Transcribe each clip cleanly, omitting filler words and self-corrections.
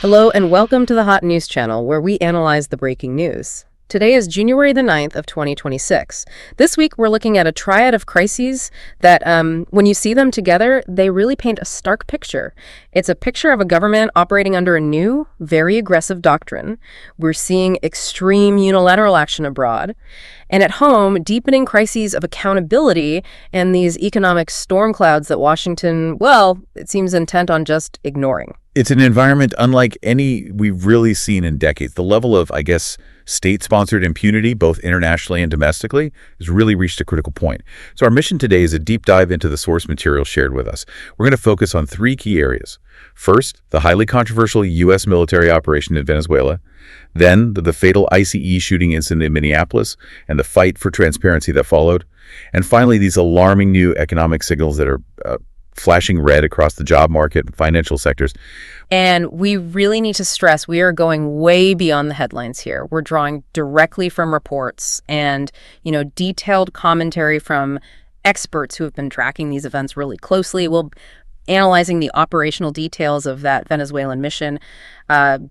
Hello and welcome to the Hot News Channel, where we analyze the breaking news. Today is January the 9th of 2026. This week, we're looking at a triad of crises that, when you see them together, they really paint a stark picture. It's a picture of a government operating under a new, very aggressive doctrine. We're seeing extreme unilateral action abroad. And at home, deepening crises of accountability and these economic storm clouds that Washington, well, it seems intent on just ignoring. It's an environment unlike any we've really seen in decades. The level of, state-sponsored impunity, both internationally and domestically, has really reached a critical point. So our mission today is a deep dive into the source material shared with us. We're going to focus on three key areas. First, the highly controversial U.S. military operation in Venezuela. Then, the fatal ICE shooting incident in Minneapolis and the fight for transparency that followed. And finally, these alarming new economic signals that are flashing red across the job market and financial sectors. And we really need to stress we are going way beyond the headlines here. We're drawing directly from reports and, detailed commentary from experts who have been tracking these events really closely. We'll analyzing the operational details of that Venezuelan mission,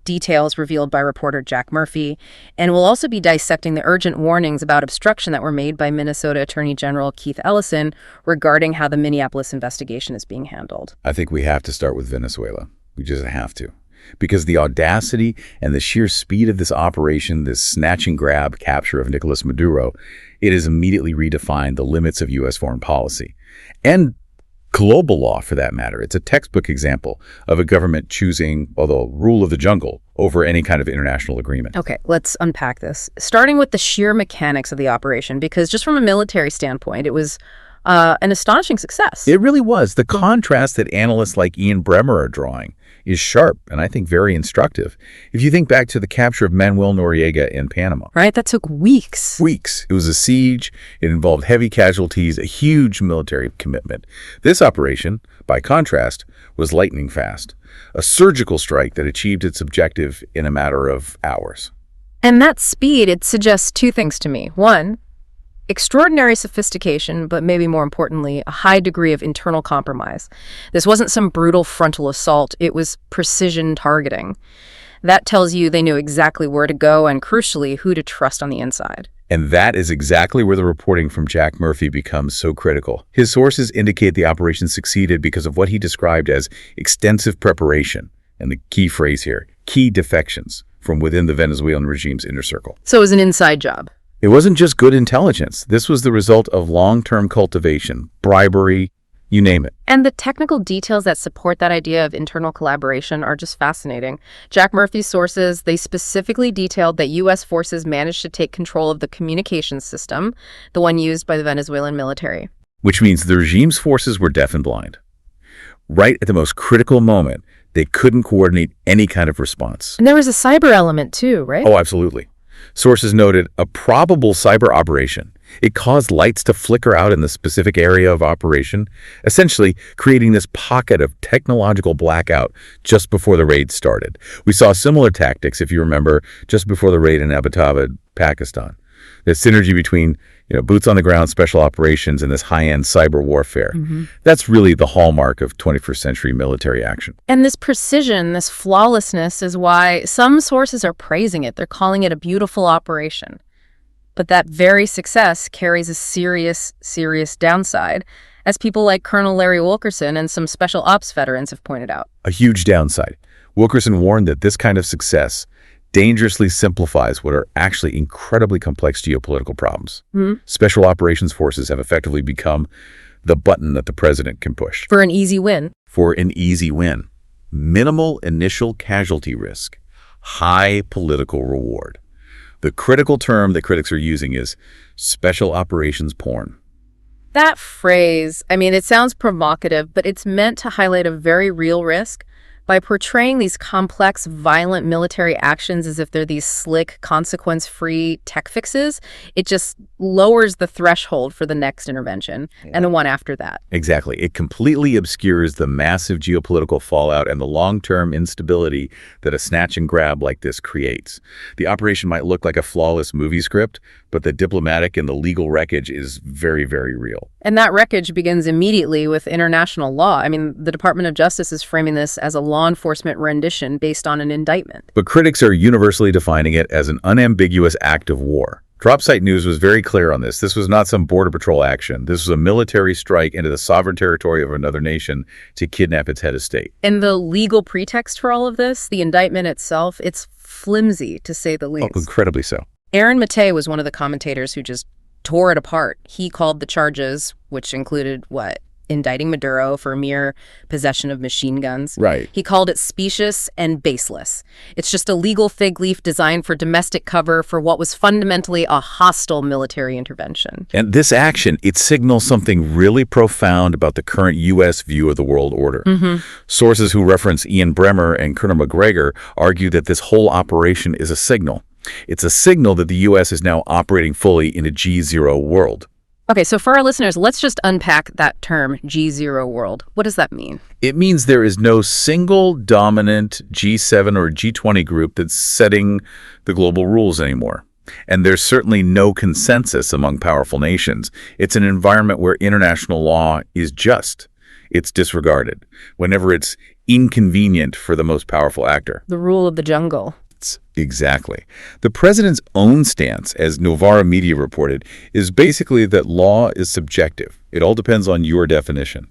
details revealed by reporter Jack Murphy. And we'll also be dissecting the urgent warnings about obstruction that were made by Minnesota Attorney General Keith Ellison regarding how the Minneapolis investigation is being handled. I think we have to start with Venezuela. We just have to. Because the audacity and the sheer speed of this operation, this snatch and grab capture of Nicolás Maduro, it has immediately redefined the limits of U.S. foreign policy. And global law, for that matter. It's a textbook example of a government choosing, the rule of the jungle over any kind of international agreement. Okay, let's unpack this. Starting with the sheer mechanics of the operation, because just from a military standpoint, it was an astonishing success. It really was. The contrast that analysts like Ian Bremmer are drawing is sharp and I think very instructive. If you think back to the capture of Manuel Noriega in Panama. Right, that took weeks. It was a siege. It involved heavy casualties, a huge military commitment. This operation, by contrast, was lightning fast. A surgical strike that achieved its objective in a matter of hours. And that speed, it suggests two things to me. One, extraordinary sophistication, but maybe more importantly, a high degree of internal compromise. This wasn't some brutal frontal assault, it was precision targeting. That tells you they knew exactly where to go and, crucially, who to trust on the inside. And that is exactly where the reporting from Jack Murphy becomes so critical. His sources indicate the operation succeeded because of what he described as extensive preparation, and the key phrase here, key defections from within the Venezuelan regime's inner circle. So it was an inside job. It wasn't just good intelligence. This was the result of long-term cultivation, bribery, you name it. And the technical details that support that idea of internal collaboration are just fascinating. Jack Murphy's sources, they specifically detailed that U.S. forces managed to take control of the communications system, the one used by the Venezuelan military. Which means the regime's forces were deaf and blind. Right at the most critical moment, they couldn't coordinate any kind of response. And there was a cyber element too, right? Oh, absolutely. Sources noted a probable cyber operation. It caused lights to flicker out in the specific area of operation, essentially creating this pocket of technological blackout just before the raid started. We saw similar tactics, if you remember, just before the raid in Abbottabad, Pakistan. The synergy between boots on the ground special operations and this high-end cyber warfare. That's really the hallmark of 21st century military action. And this precision, this flawlessness is why some sources are praising it. They're calling it a beautiful operation. But that very success carries a serious, serious downside, as people like Colonel Larry Wilkerson and some special ops veterans have pointed out. A huge downside. Wilkerson warned that this kind of success dangerously simplifies what are actually incredibly complex geopolitical problems. Special operations forces have effectively become the button that the president can push. For an easy win. Minimal initial casualty risk. High political reward. The critical term that critics are using is special operations porn. That phrase, it sounds provocative, but it's meant to highlight a very real risk. By portraying these complex, violent military actions as if they're these slick, consequence-free tech fixes, it just lowers the threshold for the next intervention and the one after that. Exactly. It completely obscures the massive geopolitical fallout and the long-term instability that a snatch and grab like this creates. The operation might look like a flawless movie script, but the diplomatic and the legal wreckage is very, very real. And that wreckage begins immediately with international law. I mean, the Department of Justice is framing this as a law enforcement rendition based on an indictment. But critics are universally defining it as an unambiguous act of war. Dropsite News was very clear on this. This was not some border patrol action. This was a military strike into the sovereign territory of another nation to kidnap its head of state. And the legal pretext for all of this, the indictment itself, it's flimsy, to say the least. Oh, incredibly so. Aaron Matei was one of the commentators who just tore it apart. He called the charges, which included, indicting Maduro for mere possession of machine guns. Right. He called it specious and baseless. It's just a legal fig leaf designed for domestic cover for what was fundamentally a hostile military intervention. And this action, it signals something really profound about the current U.S. view of the world order. Sources who reference Ian Bremmer and Colonel McGregor argue that this whole operation is a signal. It's a signal that the U.S. is now operating fully in a G0 world. Okay, so for our listeners, let's just unpack that term, G0 world. What does that mean? It means there is no single dominant G7 or G20 group that's setting the global rules anymore. And there's certainly no consensus among powerful nations. It's an environment where international law is just. It's disregarded whenever it's inconvenient for the most powerful actor. The rule of the jungle. Exactly. The president's own stance, as Novara Media reported, is basically that law is subjective. It all depends on your definition.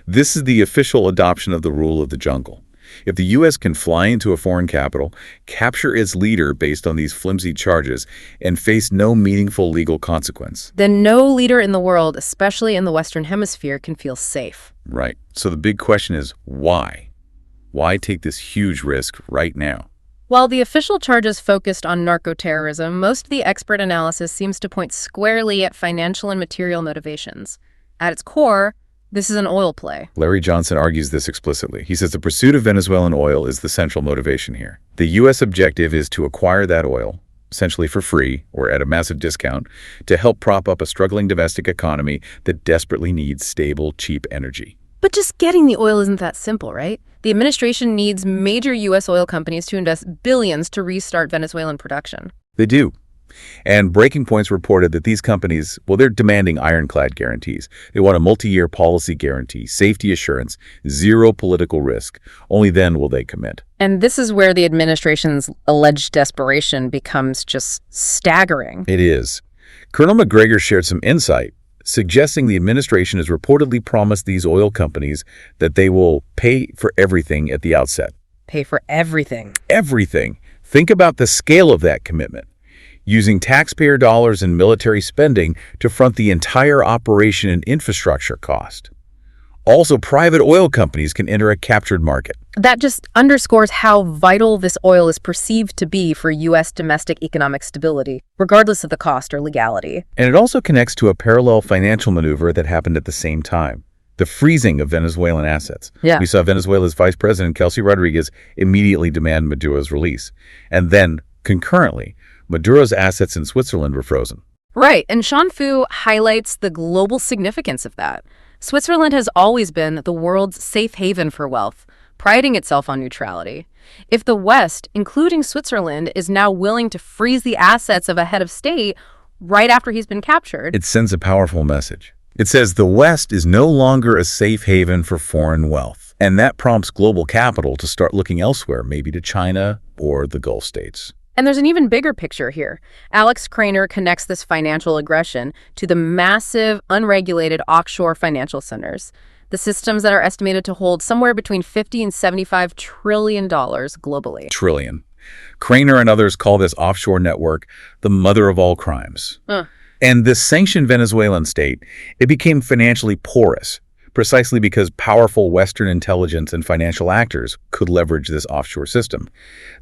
This is the official adoption of the rule of the jungle. If the U.S. can fly into a foreign capital, capture its leader based on these flimsy charges, and face no meaningful legal consequence, then no leader in the world, especially in the Western Hemisphere, can feel safe. Right. So the big question is, why? Why take this huge risk right now? While the official charges focused on narco-terrorism, most of the expert analysis seems to point squarely at financial and material motivations. At its core, this is an oil play. Larry Johnson argues this explicitly. He says the pursuit of Venezuelan oil is the central motivation here. The U.S. objective is to acquire that oil, essentially for free or at a massive discount, to help prop up a struggling domestic economy that desperately needs stable, cheap energy. But just getting the oil isn't that simple, right? The administration needs major U.S. oil companies to invest billions to restart Venezuelan production. They do. And Breaking Point's reported that these companies, they're demanding ironclad guarantees. They want a multi-year policy guarantee, safety assurance, zero political risk. Only then will they commit. And this is where the administration's alleged desperation becomes just staggering. It is. Colonel McGregor shared some insight, suggesting the administration has reportedly promised these oil companies that they will pay for everything at the outset. Pay for everything. Everything. Think about the scale of that commitment. Using taxpayer dollars and military spending to front the entire operation and infrastructure cost. Also, private oil companies can enter a captured market. That just underscores how vital this oil is perceived to be for U.S. domestic economic stability, regardless of the cost or legality. And it also connects to a parallel financial maneuver that happened at the same time. The freezing of Venezuelan assets. Yeah. We saw Venezuela's Vice President, Kelsey Rodriguez, immediately demand Maduro's release. And then, concurrently, Maduro's assets in Switzerland were frozen. Right, and Sean Fu highlights the global significance of that. Switzerland has always been the world's safe haven for wealth, priding itself on neutrality. If the West, including Switzerland, is now willing to freeze the assets of a head of state right after he's been captured, it sends a powerful message. It says the West is no longer a safe haven for foreign wealth, and that prompts global capital to start looking elsewhere, maybe to China or the Gulf states. And there's an even bigger picture here. Alex Craner connects this financial aggression to the massive, unregulated offshore financial centers, the systems that are estimated to hold somewhere between $50 and $75 trillion globally. Trillion. Craner and others call this offshore network the mother of all crimes. And this sanctioned Venezuelan state, it became financially porous, precisely because powerful Western intelligence and financial actors could leverage this offshore system.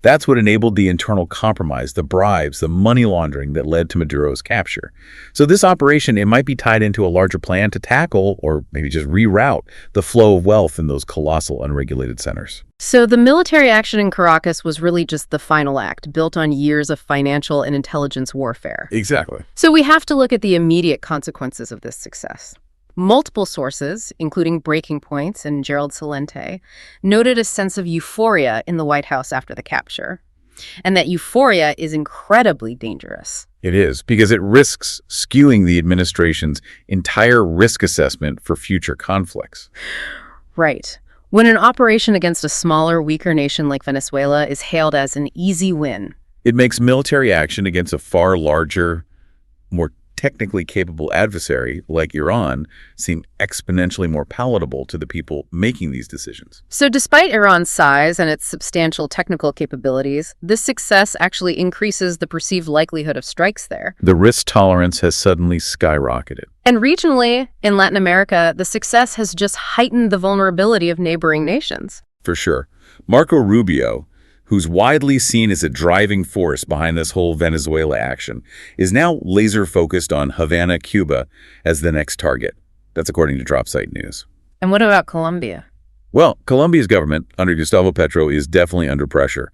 That's what enabled the internal compromise, the bribes, the money laundering that led to Maduro's capture. So this operation, it might be tied into a larger plan to tackle, or maybe just reroute, the flow of wealth in those colossal unregulated centers. So the military action in Caracas was really just the final act, built on years of financial and intelligence warfare. Exactly. So we have to look at the immediate consequences of this success. Multiple sources, including Breaking Points and Gerald Celente, noted a sense of euphoria in the White House after the capture. And that euphoria is incredibly dangerous. It is, because it risks skewing the administration's entire risk assessment for future conflicts. Right. When an operation against a smaller, weaker nation like Venezuela is hailed as an easy win, it makes military action against a far larger, more technically capable adversary like Iran seem exponentially more palatable to the people making these decisions. So despite Iran's size and its substantial technical capabilities, this success actually increases the perceived likelihood of strikes there. The risk tolerance has suddenly skyrocketed. And regionally, in Latin America, the success has just heightened the vulnerability of neighboring nations. For sure. Marco Rubio, who's widely seen as a driving force behind this whole Venezuela action, is now laser-focused on Havana, Cuba, as the next target. That's according to DropSite News. And what about Colombia? Well, Colombia's government, under Gustavo Petro, is definitely under pressure.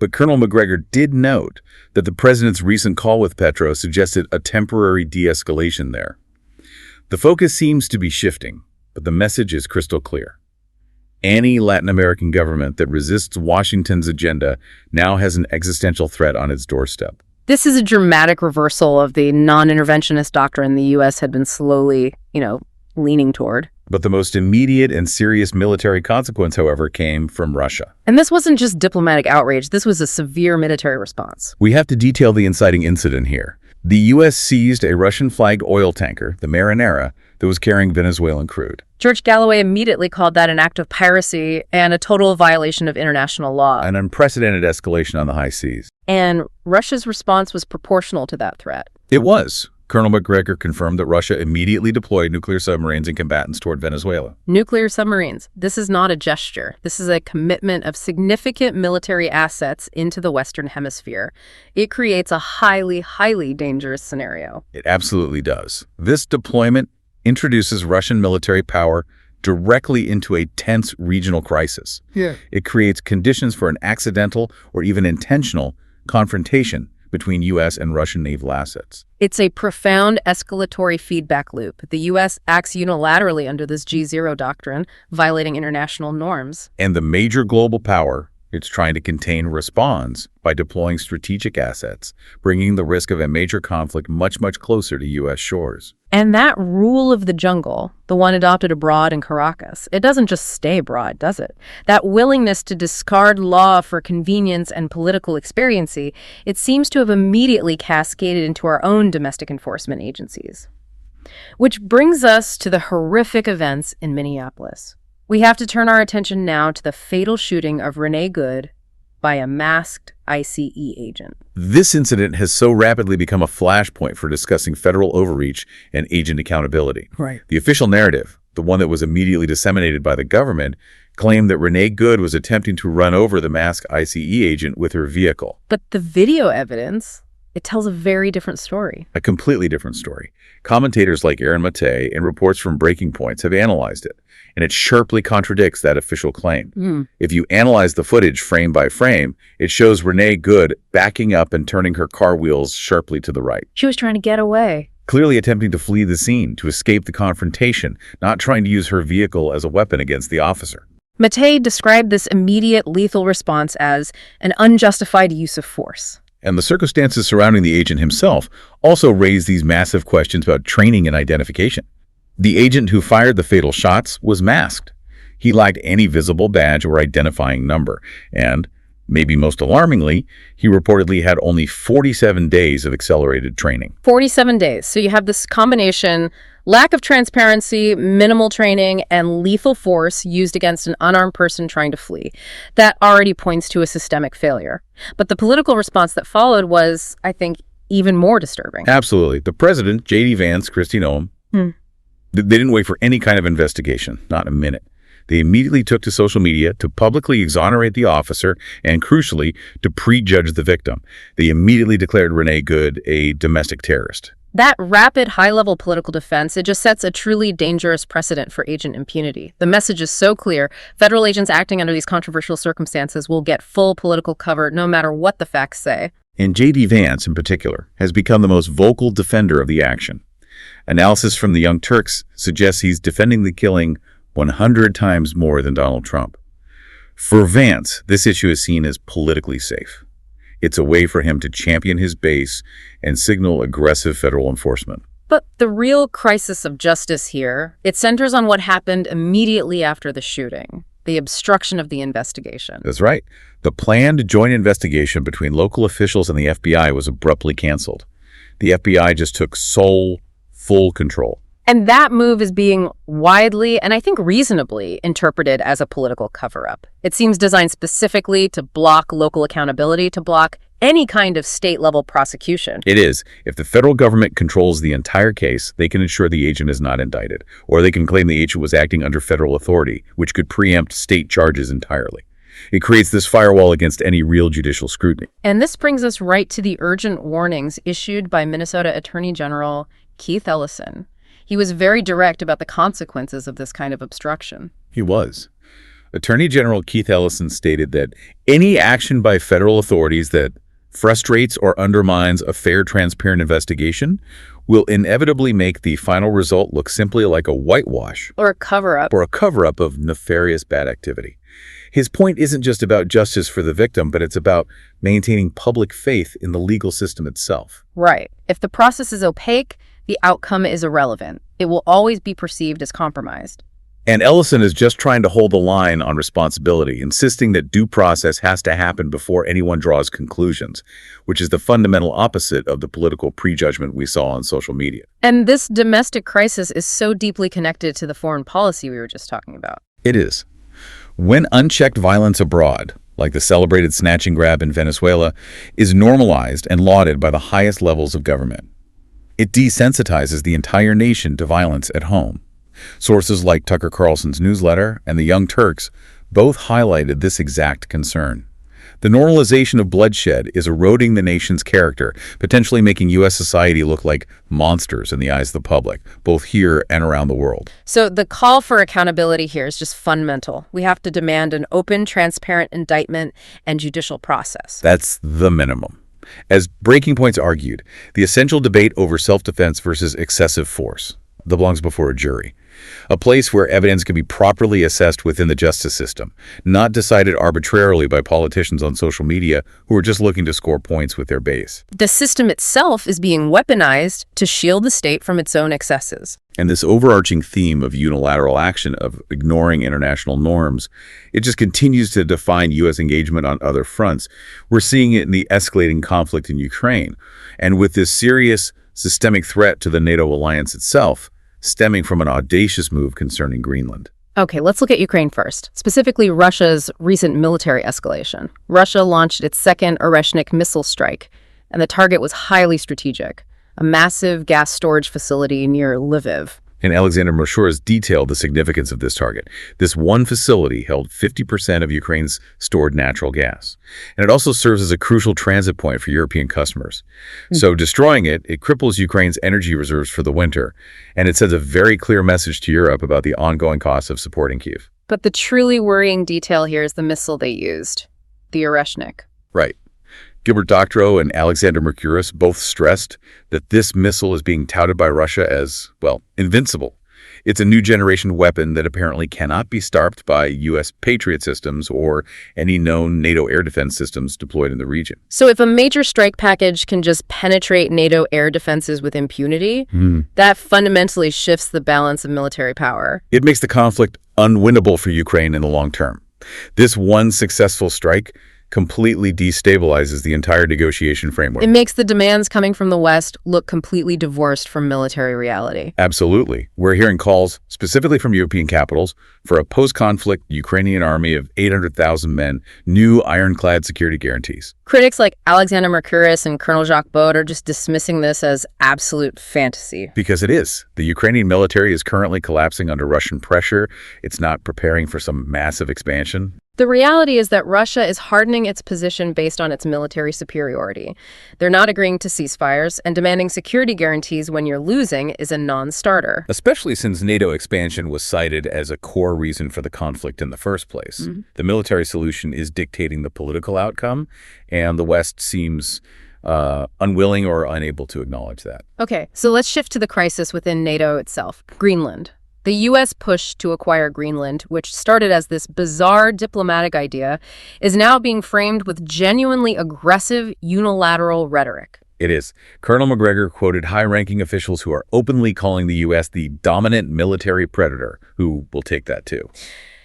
But Colonel McGregor did note that the president's recent call with Petro suggested a temporary de-escalation there. The focus seems to be shifting, but the message is crystal clear. Any Latin American government that resists Washington's agenda now has an existential threat on its doorstep. This is a dramatic reversal of the non-interventionist doctrine the U.S. had been slowly, leaning toward. But the most immediate and serious military consequence, however, came from Russia. And this wasn't just diplomatic outrage. This was a severe military response. We have to detail the inciting incident here. The U.S. seized a Russian-flagged oil tanker, the Marinera, that was carrying Venezuelan crude. George Galloway immediately called that an act of piracy and a total violation of international law. An unprecedented escalation on the high seas. And Russia's response was proportional to that threat. It was. Colonel McGregor confirmed that Russia immediately deployed nuclear submarines and combatants toward Venezuela. Nuclear submarines. This is not a gesture. This is a commitment of significant military assets into the Western Hemisphere. It creates a highly, highly dangerous scenario. It absolutely does. This deployment introduces Russian military power directly into a tense regional crisis. It creates conditions for an accidental or even intentional confrontation between U.S. and Russian naval assets. It's a profound escalatory feedback loop. The U.S. acts unilaterally under this G0 doctrine, violating international norms. And the major global power it's trying to contain responds by deploying strategic assets, bringing the risk of a major conflict much, much closer to U.S. shores. And that rule of the jungle, the one adopted abroad in Caracas, it doesn't just stay abroad, does it? That willingness to discard law for convenience and political expediency, it seems to have immediately cascaded into our own domestic enforcement agencies. Which brings us to the horrific events in Minneapolis. We have to turn our attention now to the fatal shooting of Renee Good by a masked ICE agent. This incident has so rapidly become a flashpoint for discussing federal overreach and agent accountability. Right. The official narrative, the one that was immediately disseminated by the government, claimed that Renee Good was attempting to run over the masked ICE agent with her vehicle. But the video evidence, it tells a very different story. A completely different story. Commentators like Aaron Matei and reports from Breaking Points have analyzed it, and it sharply contradicts that official claim. If you analyze the footage frame by frame, it shows Renee Good backing up and turning her car wheels sharply to the right. She was trying to get away. Clearly attempting to flee the scene, to escape the confrontation, not trying to use her vehicle as a weapon against the officer. Matei described this immediate lethal response as an unjustified use of force. And the circumstances surrounding the agent himself also raise these massive questions about training and identification. The agent who fired the fatal shots was masked. He lacked any visible badge or identifying number, and, maybe most alarmingly, he reportedly had only 47 days of accelerated training. 47 days. So you have this combination, lack of transparency, minimal training, and lethal force used against an unarmed person trying to flee. That already points to a systemic failure. But the political response that followed was, I think, even more disturbing. Absolutely. The president, J.D. Vance, Kristi Noem, They didn't wait for any kind of investigation, not a minute. They immediately took to social media to publicly exonerate the officer and, crucially, to prejudge the victim. They immediately declared Renee Good a domestic terrorist. That rapid, high-level political defense, it just sets a truly dangerous precedent for agent impunity. The message is so clear. Federal agents acting under these controversial circumstances will get full political cover no matter what the facts say. And J.D. Vance, in particular, has become the most vocal defender of the action. Analysis from the Young Turks suggests he's defending the killing 100 times more than Donald Trump. For Vance, this issue is seen as politically safe. It's a way for him to champion his base and signal aggressive federal enforcement. But the real crisis of justice here, it centers on what happened immediately after the shooting, the obstruction of the investigation. That's right. The planned joint investigation between local officials and the FBI was abruptly canceled. The FBI just took full control. And that move is being widely, and I think reasonably, interpreted as a political cover-up. It seems designed specifically to block local accountability, to block any kind of state-level prosecution. It is. If the federal government controls the entire case, they can ensure the agent is not indicted, or they can claim the agent was acting under federal authority, which could preempt state charges entirely. It creates this firewall against any real judicial scrutiny. And this brings us right to the urgent warnings issued by Minnesota Attorney General Keith Ellison. He was very direct about the consequences of this kind of obstruction. He was. Attorney General Keith Ellison stated that any action by federal authorities that frustrates or undermines a fair, transparent investigation will inevitably make the final result look simply like a whitewash. Or a cover-up. Or a cover-up of nefarious bad activity. His point isn't just about justice for the victim, but it's about maintaining public faith in the legal system itself. Right. If the process is opaque, the outcome is irrelevant. It will always be perceived as compromised. And Ellison is just trying to hold the line on responsibility, insisting that due process has to happen before anyone draws conclusions, which is the fundamental opposite of the political prejudgment we saw on social media. And this domestic crisis is so deeply connected to the foreign policy we were just talking about. It is. When unchecked violence abroad, like the celebrated snatch and grab in Venezuela, is normalized and lauded by the highest levels of government, it desensitizes the entire nation to violence at home. Sources like Tucker Carlson's newsletter and the Young Turks both highlighted this exact concern. The normalization of bloodshed is eroding the nation's character, potentially making U.S. society look like monsters in the eyes of the public, both here and around the world. So the call for accountability here is just fundamental. We have to demand an open, transparent indictment and judicial process. That's the minimum. As Breaking Point's argued, the essential debate over self-defense versus excessive force belongs before a jury, a place where evidence can be properly assessed within the justice system, not decided arbitrarily by politicians on social media who are just looking to score points with their base. The system itself is being weaponized to shield the state from its own excesses. And this overarching theme of unilateral action, of ignoring international norms, it just continues to define U.S. engagement on other fronts. We're seeing it in the escalating conflict in Ukraine, and with this serious systemic threat to the NATO alliance itself, stemming from an audacious move concerning Greenland. Okay, let's look at Ukraine first, specifically Russia's recent military escalation. Russia launched its second Oreshnik missile strike, and the target was highly strategic, a massive gas storage facility near Lviv. And Alexander Mosher has detailed the significance of this target. This one facility held 50% of Ukraine's stored natural gas. And it also serves as a crucial transit point for European customers. So destroying it cripples Ukraine's energy reserves for the winter. And it sends a very clear message to Europe about the ongoing costs of supporting Kyiv. But the truly worrying detail here is the missile they used, the Oreshnik. Right. Gilbert Doctorow and Alexander Mercouris both stressed that this missile is being touted by Russia as, well, invincible. It's a new generation weapon that apparently cannot be stopped by U.S. Patriot systems or any known NATO air defense systems deployed in the region. So if a major strike package can just penetrate NATO air defenses with impunity, that fundamentally shifts the balance of military power. It makes the conflict unwinnable for Ukraine in the long term. This one successful strike completely destabilizes the entire negotiation framework. It makes the demands coming from the West look completely divorced from military reality. Absolutely. We're hearing calls, specifically from European capitals, for a post-conflict Ukrainian army of 800,000 men, new ironclad security guarantees. Critics like Alexander Mercouris and Colonel Jacques Baud are just dismissing this as absolute fantasy. Because it is. The Ukrainian military is currently collapsing under Russian pressure. It's not preparing for some massive expansion. The reality is that Russia is hardening its position based on its military superiority. They're not agreeing to ceasefires, and demanding security guarantees when you're losing is a non-starter. Especially since NATO expansion was cited as a core reason for the conflict in the first place. The military solution is dictating the political outcome, and the West seems unwilling or unable to acknowledge that. Okay, so let's shift to the crisis within NATO itself. Greenland. The U.S. push to acquire Greenland, which started as this bizarre diplomatic idea, is now being framed with genuinely aggressive unilateral rhetoric. It is. Colonel McGregor quoted high-ranking officials who are openly calling the U.S. the dominant military predator, who will take that too.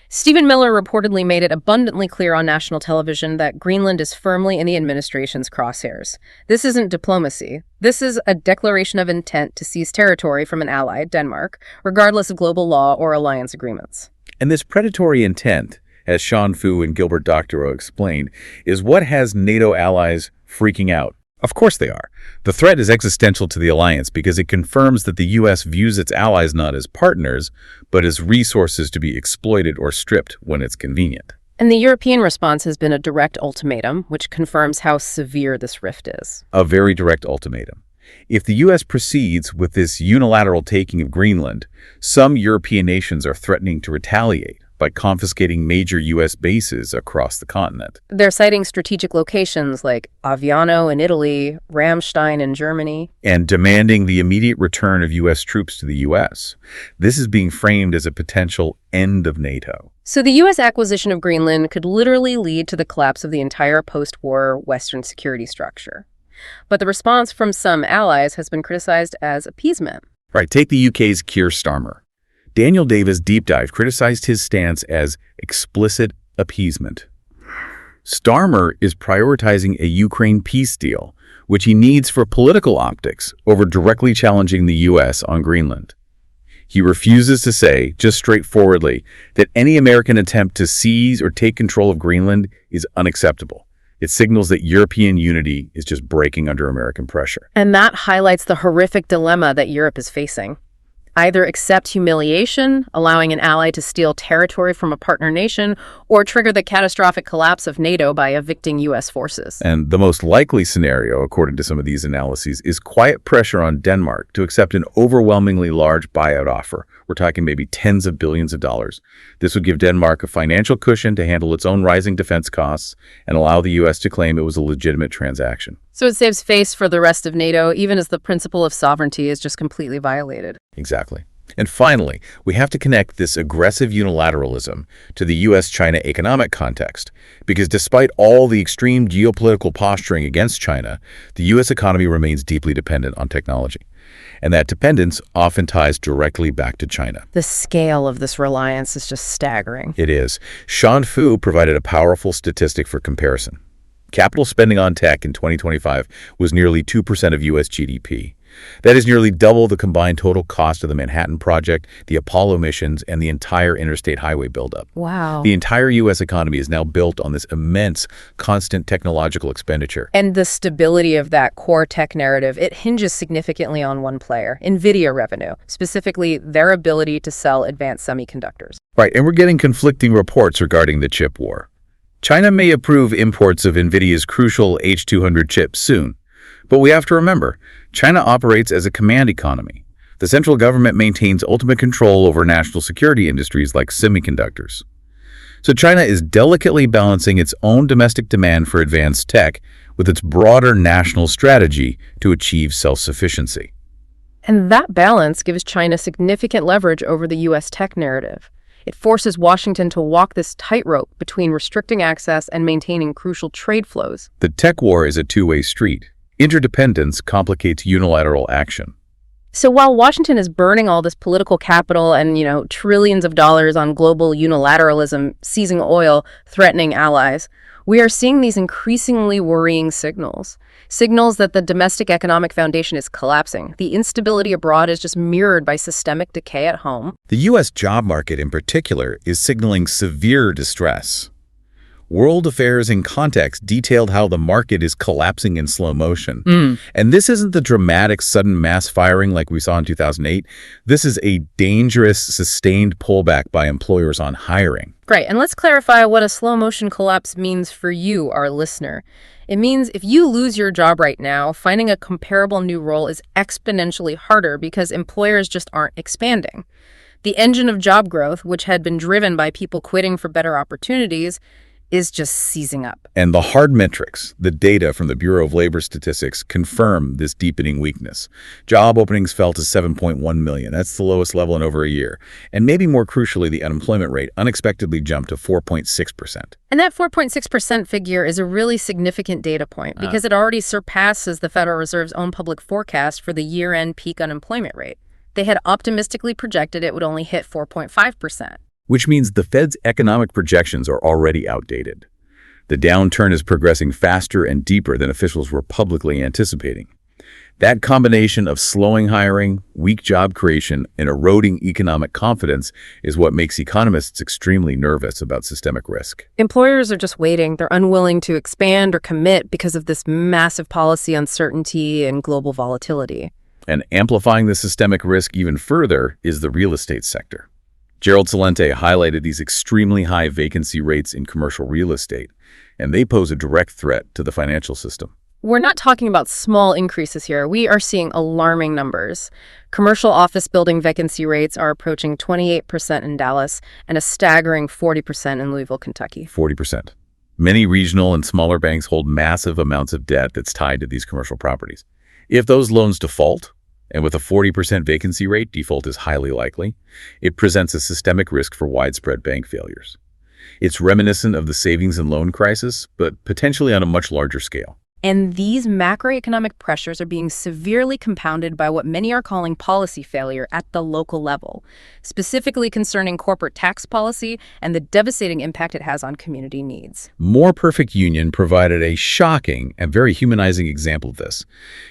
Stephen Miller reportedly made it abundantly clear on national television that Greenland is firmly in the administration's crosshairs. This isn't diplomacy. This is a declaration of intent to seize territory from an ally, Denmark, regardless of global law or alliance agreements. And this predatory intent, as Sean Fu and Gilbert Doctorow explained, is what has NATO allies freaking out. Of course they are. The threat is existential to the alliance because it confirms that the U.S. views its allies not as partners, but as resources to be exploited or stripped when it's convenient. And the European response has been a direct ultimatum, which confirms how severe this rift is. A very direct ultimatum. If the U.S. proceeds with this unilateral taking of Greenland, some European nations are threatening to retaliate by confiscating major U.S. bases across the continent. They're citing strategic locations like Aviano in Italy, Ramstein in Germany, and demanding the immediate return of U.S. troops to the U.S. This is being framed as a potential end of NATO. So the U.S. acquisition of Greenland could literally lead to the collapse of the entire post-war Western security structure. But the response from some allies has been criticized as appeasement. Right, take the UK's Keir Starmer. Daniel Davis Deep Dive criticized his stance as explicit appeasement. Starmer is prioritizing a Ukraine peace deal, which he needs for political optics, over directly challenging the U.S. on Greenland. He refuses to say, just straightforwardly, that any American attempt to seize or take control of Greenland is unacceptable. It signals that European unity is just breaking under American pressure. And that highlights the horrific dilemma that Europe is facing. Either accept humiliation, allowing an ally to steal territory from a partner nation, or trigger the catastrophic collapse of NATO by evicting U.S. forces. And the most likely scenario, according to some of these analyses, is quiet pressure on Denmark to accept an overwhelmingly large buyout offer. We're talking maybe tens of billions of dollars. This would give Denmark a financial cushion to handle its own rising defense costs and allow the U.S. to claim it was a legitimate transaction. So it saves face for the rest of NATO, even as the principle of sovereignty is just completely violated. Exactly. And finally, we have to connect this aggressive unilateralism to the U.S.-China economic context, because despite all the extreme geopolitical posturing against China, the U.S. economy remains deeply dependent on technology. And that dependence often ties directly back to China. The scale of this reliance is just staggering. It is. Sean Fu provided a powerful statistic for comparison. Capital spending on tech in 2025 was nearly 2% of U.S. GDP. That is nearly double the combined total cost of the Manhattan Project, the Apollo missions, and the entire interstate highway buildup. Wow. The entire U.S. economy is now built on this immense, constant technological expenditure. And the stability of that core tech narrative, it hinges significantly on one player, NVIDIA revenue, specifically their ability to sell advanced semiconductors. Right, and we're getting conflicting reports regarding the chip war. China may approve imports of NVIDIA's crucial H200 chips soon. But we have to remember, China operates as a command economy. The central government maintains ultimate control over national security industries like semiconductors. So China is delicately balancing its own domestic demand for advanced tech with its broader national strategy to achieve self-sufficiency. And that balance gives China significant leverage over the U.S. tech narrative. It forces Washington to walk this tightrope between restricting access and maintaining crucial trade flows. The tech war is a two-way street. Interdependence complicates unilateral action. So while Washington is burning all this political capital and, trillions of dollars on global unilateralism, seizing oil, threatening allies, We are seeing these increasingly worrying signals that the domestic economic foundation is collapsing. The instability abroad is just mirrored by systemic decay at home. The U.S. job market in particular is signaling severe distress. World Affairs in Context detailed how the market is collapsing in slow motion. And this isn't the dramatic sudden mass firing like we saw in 2008. This is a dangerous, sustained pullback by employers on hiring. Great, and let's clarify what a slow motion collapse means for you, our listener. It means if you lose your job right now, finding a comparable new role is exponentially harder because employers just aren't expanding. The engine of job growth, which had been driven by people quitting for better opportunities, is just seizing up. And the hard metrics, the data from the Bureau of Labor Statistics, confirm this deepening weakness. Job openings fell to 7.1 million. That's the lowest level in over a year. And maybe more crucially, the unemployment rate unexpectedly jumped to 4.6%. And that 4.6% figure is a really significant data point because it already surpasses the Federal Reserve's own public forecast for the year-end peak unemployment rate. They had optimistically projected it would only hit 4.5%. Which means the Fed's economic projections are already outdated. The downturn is progressing faster and deeper than officials were publicly anticipating. That combination of slowing hiring, weak job creation, and eroding economic confidence is what makes economists extremely nervous about systemic risk. Employers are just waiting. They're unwilling to expand or commit because of this massive policy uncertainty and global volatility. And amplifying the systemic risk even further is the real estate sector. Gerald Celente highlighted these extremely high vacancy rates in commercial real estate, and they pose a direct threat to the financial system. We're not talking about small increases here. We are seeing alarming numbers. Commercial office building vacancy rates are approaching 28% in Dallas and a staggering 40% in Louisville, Kentucky. 40%. Many regional and smaller banks hold massive amounts of debt that's tied to these commercial properties. If those loans default, and with a 40% vacancy rate, default is highly likely, it presents a systemic risk for widespread bank failures. It's reminiscent of the savings and loan crisis, but potentially on a much larger scale. And these macroeconomic pressures are being severely compounded by what many are calling policy failure at the local level, specifically concerning corporate tax policy and the devastating impact it has on community needs. More Perfect Union provided a shocking and very humanizing example of this.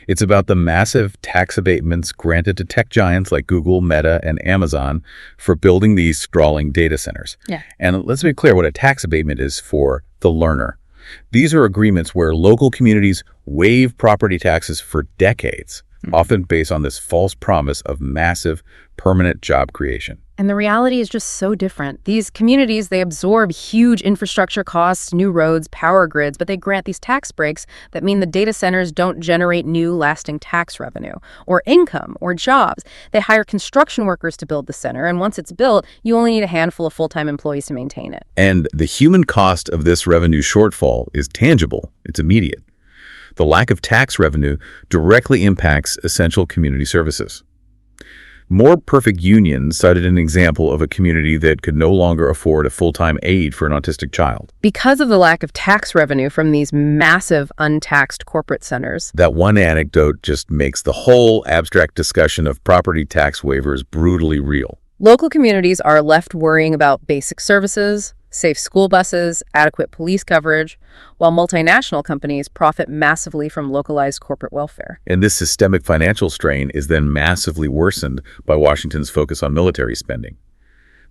It's about the massive tax abatements granted to tech giants like Google, Meta, and Amazon for building these sprawling data centers. And let's be clear what a tax abatement is for the learner. These are agreements where local communities waive property taxes for decades, often based on this false promise of massive, permanent job creation. And the reality is just so different. These communities, they absorb huge infrastructure costs, new roads, power grids, but they grant these tax breaks that mean the data centers don't generate new lasting tax revenue or income or jobs. They hire construction workers to build the center, and once it's built, you only need a handful of full-time employees to maintain it. And the human cost of this revenue shortfall is tangible. It's immediate. The lack of tax revenue directly impacts essential community services. More Perfect Union cited an example of a community that could no longer afford a full-time aide for an autistic child. Because of the lack of tax revenue from these massive untaxed corporate centers. That one anecdote just makes the whole abstract discussion of property tax waivers brutally real. Local communities are left worrying about basic services, safe school buses, adequate police coverage, while multinational companies profit massively from localized corporate welfare. And this systemic financial strain is then massively worsened by Washington's focus on military spending.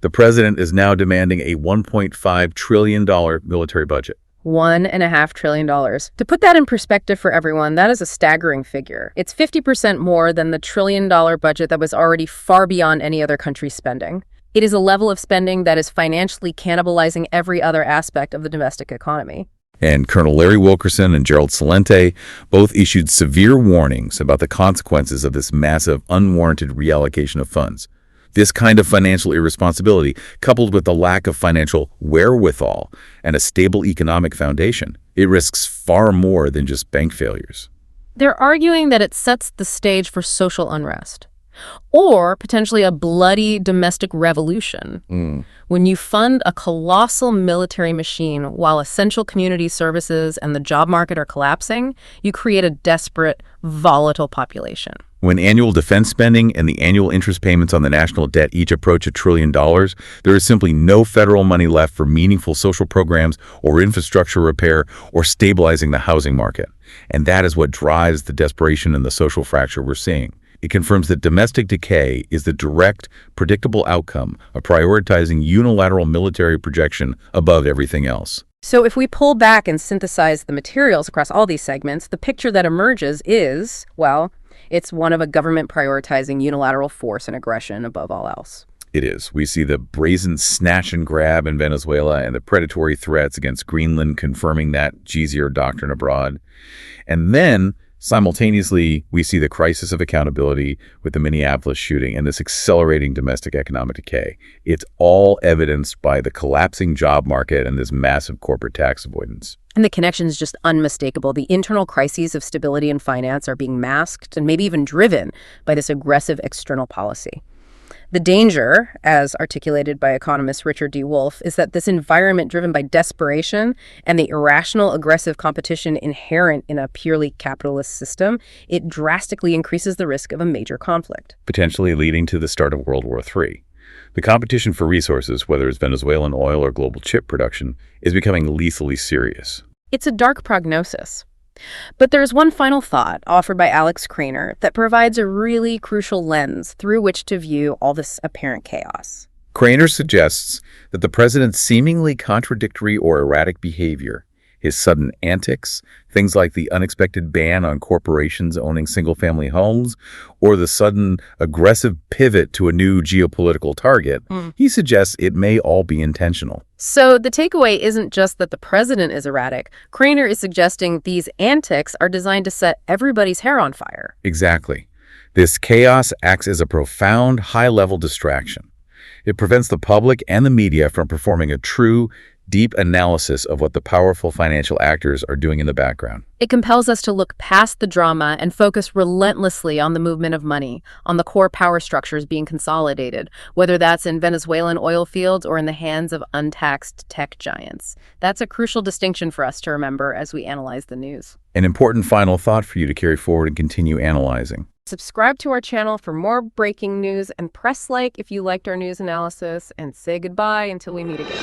The president is now demanding a $1.5 trillion military budget. $1.5 trillion. To put that in perspective for everyone, that is a staggering figure. It's 50% more than the trillion-dollar budget that was already far beyond any other country's spending. It is a level of spending that is financially cannibalizing every other aspect of the domestic economy. And Colonel Larry Wilkerson and Gerald Celente both issued severe warnings about the consequences of this massive, unwarranted reallocation of funds. This kind of financial irresponsibility, coupled with the lack of financial wherewithal and a stable economic foundation, it risks far more than just bank failures. They're arguing that it sets the stage for social unrest. Or potentially a bloody domestic revolution. When you fund a colossal military machine while essential community services and the job market are collapsing, you create a desperate, volatile population. When annual defense spending and the annual interest payments on the national debt each approach $1 trillion, there is simply no federal money left for meaningful social programs or infrastructure repair or stabilizing the housing market. And that is what drives the desperation and the social fracture we're seeing. It confirms that domestic decay is the direct, predictable outcome of prioritizing unilateral military projection above everything else. So if we pull back and synthesize the materials across all these segments, the picture that emerges is, well, it's one of a government prioritizing unilateral force and aggression above all else. It is. We see the brazen snatch and grab in Venezuela and the predatory threats against Greenland confirming that Donroe Doctrine abroad. And then, simultaneously, we see the crisis of accountability with the Minneapolis shooting and this accelerating domestic economic decay. It's all evidenced by the collapsing job market and this massive corporate tax avoidance. And the connection is just unmistakable. The internal crises of stability and finance are being masked and maybe even driven by this aggressive external policy. The danger, as articulated by economist Richard D. Wolff, is that this environment driven by desperation and the irrational, aggressive competition inherent in a purely capitalist system, it drastically increases the risk of a major conflict. Potentially leading to the start of World War III. The competition for resources, whether it's Venezuelan oil or global chip production, is becoming lethally serious. It's a dark prognosis. But there's one final thought offered by Alex Craner that provides a really crucial lens through which to view all this apparent chaos. Craner suggests that the president's seemingly contradictory or erratic behavior, his sudden antics, things like the unexpected ban on corporations owning single-family homes, or the sudden aggressive pivot to a new geopolitical target, he suggests it may all be intentional. So the takeaway isn't just that the president is erratic. Craner is suggesting these antics are designed to set everybody's hair on fire. Exactly. This chaos acts as a profound, high-level distraction. It prevents the public and the media from performing a true, deep analysis of what the powerful financial actors are doing in the background. It compels us to look past the drama and focus relentlessly on the movement of money, on the core power structures being consolidated, whether that's in Venezuelan oil fields or in the hands of untaxed tech giants. That's a crucial distinction for us to remember as we analyze the news. An important final thought for you to carry forward and continue analyzing. Subscribe to our channel for more breaking news and press like if you liked our news analysis, and say goodbye until we meet again.